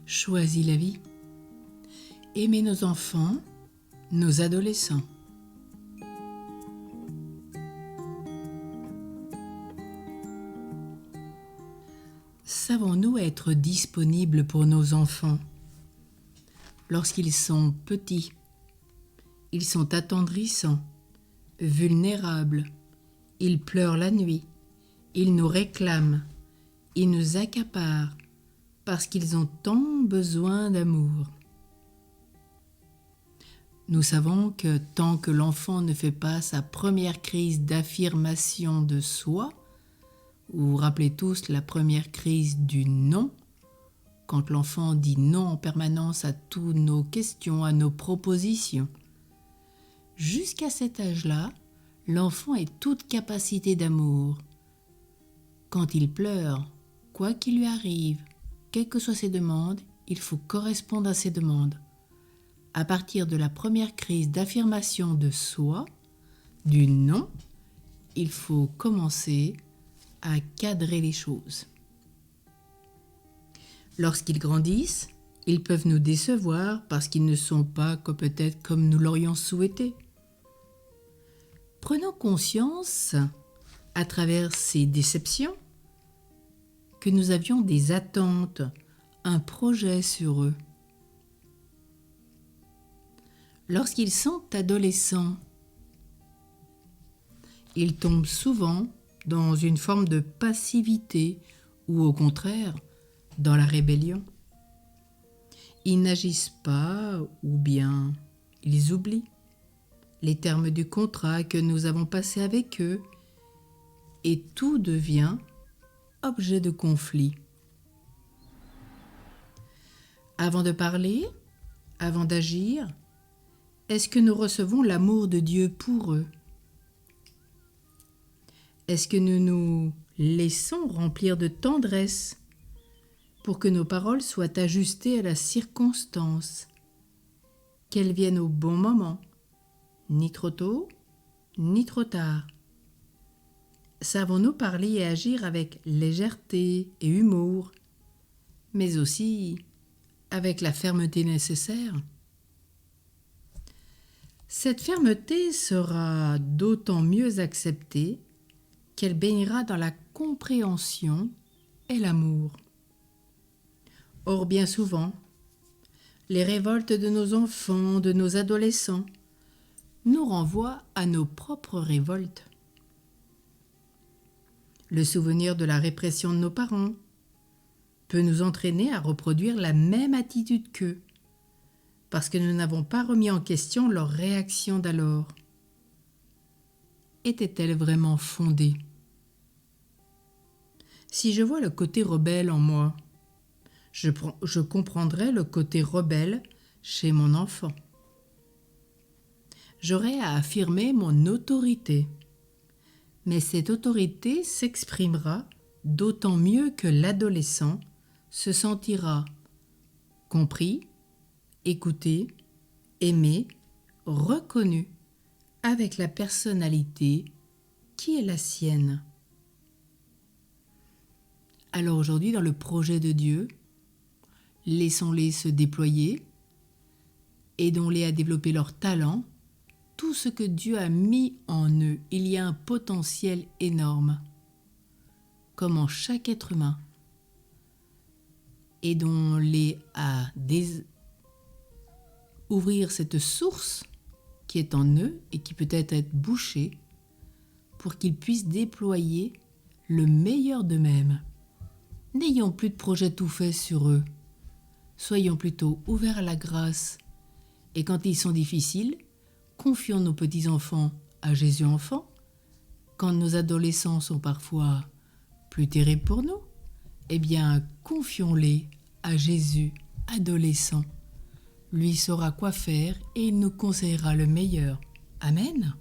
choisi la vie. Aimer nos enfants, nos adolescents. Savons-nous être disponibles pour nos enfants lorsqu'ils sont petits? Ils sont attendrissants, vulnérables, ils pleurent la nuit, ils nous réclament, ils nous accaparent parce qu'ils ont tant besoin d'amour. Nous savons que tant que l'enfant ne fait pas sa première crise d'affirmation de soi, vous vous rappelez tous la première crise du non, quand l'enfant dit non en permanence à toutes nos questions, à nos propositions. Jusqu'à cet âge-là, l'enfant est toute capacité d'amour. Quand il pleure, quoi qu'il lui arrive, quelles que soient ses demandes, il faut correspondre à ses demandes. À partir de la première crise d'affirmation de soi, du non, il faut commencer à cadrer les choses. Lorsqu'ils grandissent, ils peuvent nous décevoir parce qu'ils ne sont pas peut-être comme nous l'aurions souhaité. Prenons conscience, à travers ces déceptions, que nous avions des attentes, un projet sur eux. Lorsqu'ils sont adolescents, ils tombent souvent dans une forme de passivité ou au contraire, dans la rébellion. Ils n'agissent pas ou bien ils oublient les termes du contrat que nous avons passé avec eux et tout devient objet de conflit. Avant de parler, avant d'agir, est-ce que nous recevons l'amour de Dieu pour eux? Est-ce que nous nous laissons remplir de tendresse pour que nos paroles soient ajustées à la circonstance, qu'elles viennent au bon moment, ni trop tôt, ni trop tard? Savons-nous parler et agir avec légèreté et humour, mais aussi avec la fermeté nécessaire? Cette fermeté sera d'autant mieux acceptée qu'elle baignera dans la compréhension et l'amour. Or, bien souvent, les révoltes de nos enfants, de nos adolescents, nous renvoient à nos propres révoltes. Le souvenir de la répression de nos parents peut nous entraîner à reproduire la même attitude qu'eux, parce que nous n'avons pas remis en question leur réaction d'alors. Était-elle vraiment fondée? Si je vois le côté rebelle en moi, je comprendrai le côté rebelle chez mon enfant. J'aurai à affirmer mon autorité, mais cette autorité s'exprimera d'autant mieux que l'adolescent se sentira compris, écouté, aimé, reconnu, avec la personnalité qui est la sienne. Alors aujourd'hui, dans le projet de Dieu, laissons-les se déployer, aidons-les à développer leur talent, tout ce que Dieu a mis en eux. Il y a un potentiel énorme, comme en chaque être humain. Aidons-les à ouvrir cette source qui est en eux et qui peut être bouchée pour qu'ils puissent déployer le meilleur d'eux-mêmes. N'ayons plus de projets tout faits sur eux. Soyons plutôt ouverts à la grâce. Et quand ils sont difficiles, confions nos petits-enfants à Jésus enfant. Quand nos adolescents sont parfois plus terribles pour nous, eh bien, confions-les à Jésus adolescent. Lui saura quoi faire et il nous conseillera le meilleur. Amen.